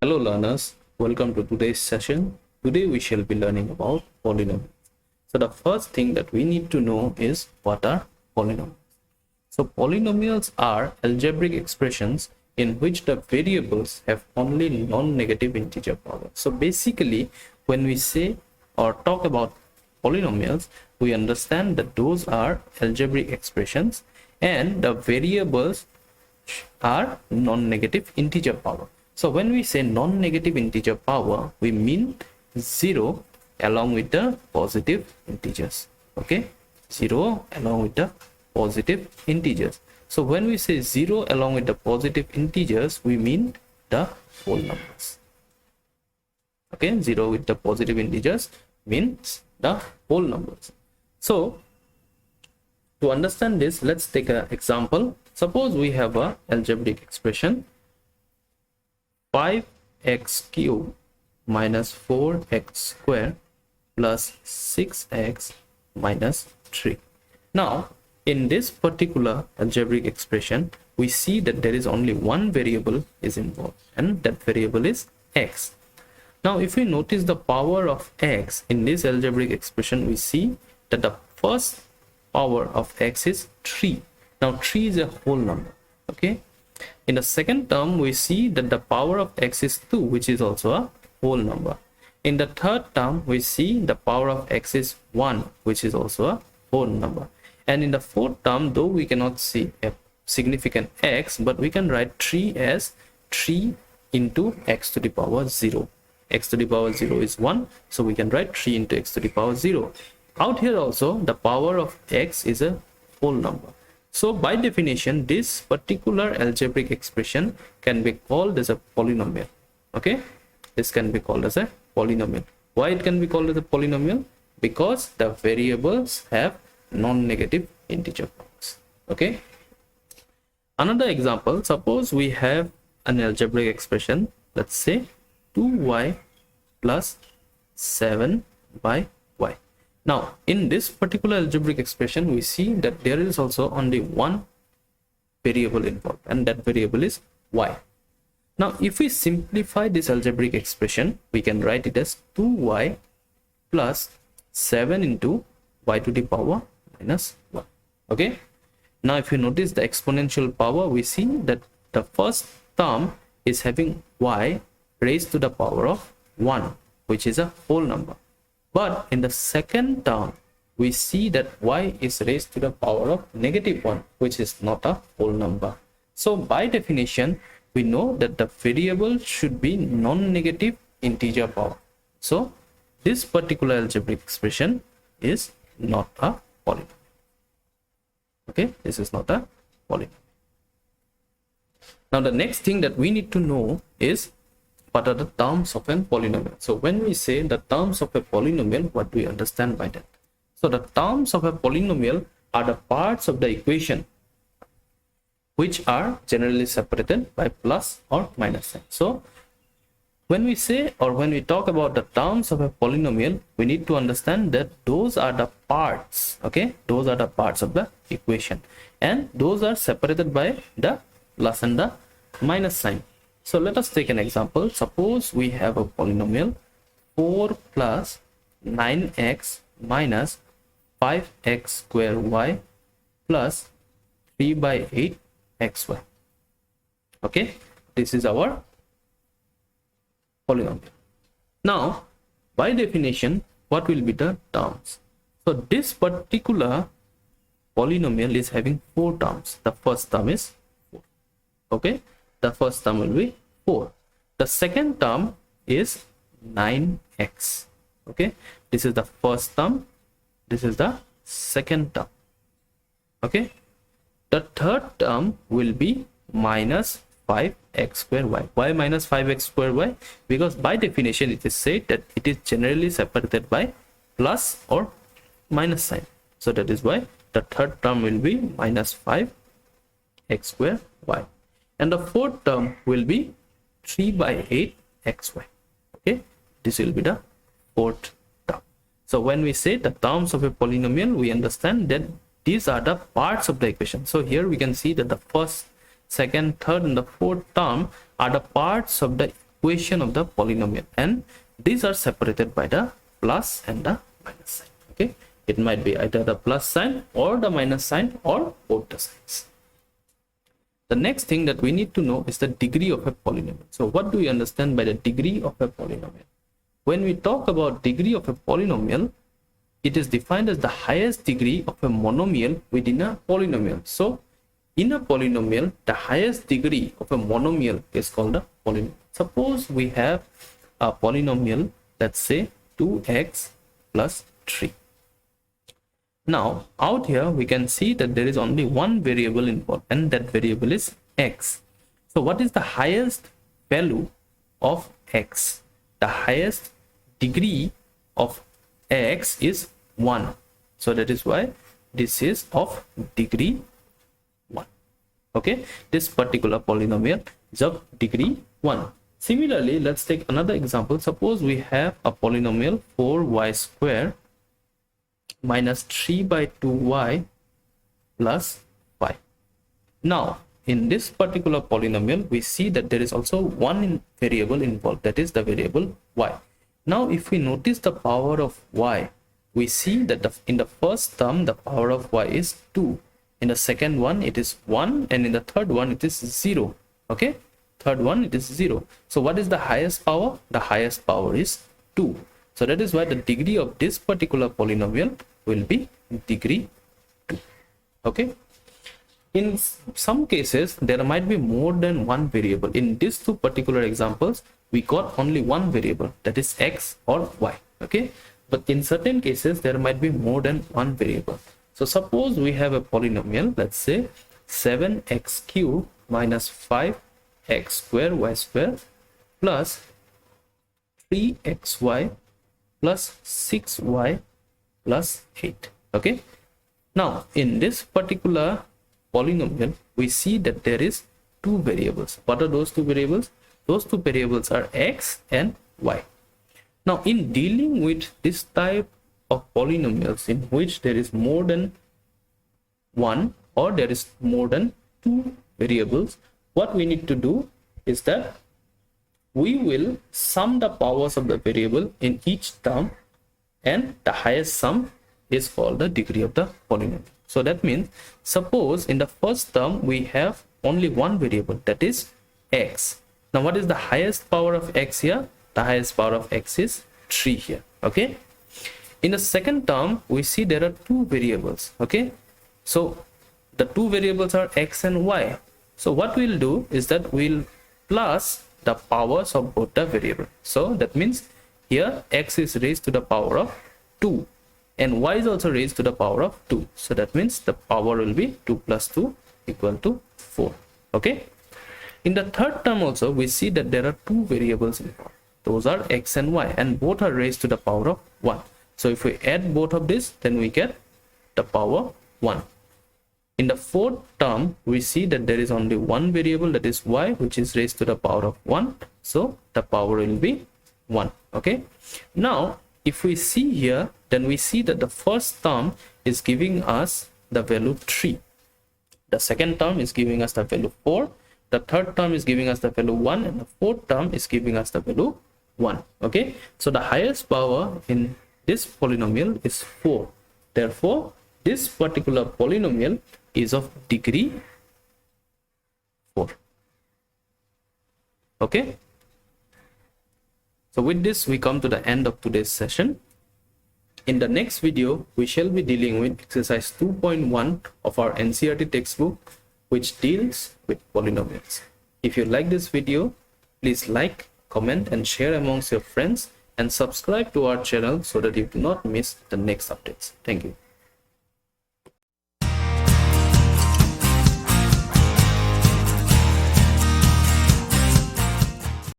Hello learners, welcome to today's session. Today we shall be learning about polynomials. So the first thing that we need to know is what are polynomials. So polynomials are algebraic expressions in which the variables have only non-negative integer power. So basically when we say or talk about polynomials, we understand that those are algebraic expressions and the variables are non-negative integer power. So when we say non-negative integer power, we mean 0 along with the positive integers. Okay, 0 along with the positive integers. So when we say 0 along with the positive integers, we mean the whole numbers. Okay, 0 with the positive integers means the whole numbers. So to understand this, let's take an example. Suppose we have a algebraic expression 5x cubed minus 4x squared plus 6x minus 3. Now in this particular algebraic expression, we see that there is only one variable is involved, and that variable is x. Now if we notice the power of x in this algebraic expression, we see that the first power of x is 3. Now 3 is a whole number. Okay, in the second term we see that the power of x is 2, which is also a whole number. In the third term we see the power of x is 1, which is also a whole number. And in the fourth term, though we cannot see a significant x, but we can write 3 as 3 into x to the power 0. X to the power 0 is 1, so we can write 3 into x to the power 0. Out here also the power of x is a whole number. So by definition, this particular algebraic expression can be called as a polynomial. Okay, this can be called as a polynomial. Why it can be called as a polynomial? Because the variables have non-negative integer powers. Okay, another example, suppose we have an algebraic expression, let's say 2y plus 7 by y. Now in this particular algebraic expression, we see that there is also only one variable involved, and that variable is y. Now if we simplify this algebraic expression, we can write it as 2y plus 7 into y to the power minus 1. Okay, now if you notice the exponential power, we see that the first term is having y raised to the power of 1, which is a whole number. But in the second term, we see that y is raised to the power of negative 1, which is not a whole number. So by definition, we know that the variable should be non-negative integer power. So this particular algebraic expression is not a polynomial. Okay, this is not a polynomial. Now the next thing that we need to know is what are the terms of a polynomial. So when we say the terms of a polynomial, what do we understand by that? So the terms of a polynomial are the parts of the equation which are generally separated by plus or minus sign. So when we say or when we talk about the terms of a polynomial, we need to understand that those are the parts. Okay, those are the parts of the equation, and those are separated by the plus and the minus sign. So let us take an example. Suppose we have a polynomial 4 plus 9x minus 5x square y plus 3 by 8 xy. Okay, this is our polynomial. Now by definition, what will be the terms? So this particular polynomial is having 4 terms. The first term is 4. Okay, the first term will be 4. The second term is 9x. Okay, this is the first term, this is the second term. Okay, the third term will be minus 5x square y. Why minus 5x square y? Because by definition it is said that it is generally separated by plus or minus sign. So that is why the third term will be minus 5x square y, and the fourth term will be 3 by 8 xy. Okay, this will be the fourth term. So when we say the terms of a polynomial, we understand that these are the parts of the equation. So here we can see that the first, second, third, and the fourth term are the parts of the equation of the polynomial, and these are separated by the plus and the minus sign. Okay, it might be either the plus sign or the minus sign or both the signs. The next thing that we need to know is the degree of a polynomial. So what do we understand by the degree of a polynomial? When we talk about degree of a polynomial, it is defined as the highest degree of a monomial within a polynomial. So in a polynomial, the highest degree of a monomial is called a polynomial. Suppose we have a polynomial, let's say 2x plus 3. Now out here we can see that there is only one variable involved, and that variable is x. So what is the highest value of x? The highest degree of x is 1. So that is why this is of degree 1. Okay, this particular polynomial is of degree 1. Similarly, let's take another example. Suppose we have a polynomial 4y square minus 3 by 2y plus 5. Now in this particular polynomial, we see that there is also one variable involved, that is the variable y. Now if we notice the power of y, we see that in the first term the power of y is 2, in the second one it is 1, and in the third one it is 0. Okay, third one it is 0. So what is the highest power? The highest power is 2. So that is why the degree of this particular polynomial will be degree 2. Okay, in some cases there might be more than one variable. In these two particular examples, we got only one variable, that is x or y. Okay, but in certain cases there might be more than one variable. So suppose we have a polynomial, let's say 7x cubed minus 5x square y square plus 3xy plus 6y plus 8. Okay, now in this particular polynomial we see that there is two variables. What are those two variables? Those two variables are x and y. Now in dealing with this type of polynomials in which there is more than one or there is more than two variables, what we need to do is that we will sum the powers of the variable in each term, and the highest sum is called the degree of the polynomial. So that means suppose in the first term we have only one variable, that is x. Now what is the highest power of x here? The highest power of x is 3 here. Okay, in the second term we see there are two variables. Okay, so the two variables are x and y. So what we'll do is that we'll plus the powers of both the variable. So that means here x is raised to the power of 2 and y is also raised to the power of 2. So that means the power will be 2 plus 2 equal to 4. Okay, in the third term also we see that there are two variables involved. Those are x and y, and both are raised to the power of 1. So if we add both of this, then we get the power 1. In the fourth term we see that there is only one variable, that is y, which is raised to the power of 1. So the power will be 1. Okay, now if we see here, then we see that the first term is giving us the value 3, the second term is giving us the value 4, the third term is giving us the value 1, and the fourth term is giving us the value 1. Okay, so the highest power in this polynomial is 4. Therefore this particular polynomial is of degree 4. Okay, so with this we come to the end of today's session. In the next video we shall be dealing with exercise 2.1 of our NCERT textbook, which deals with polynomials. If you like this video, please like, comment and share amongst your friends, and subscribe to our channel so that you do not miss the next updates. Thank you.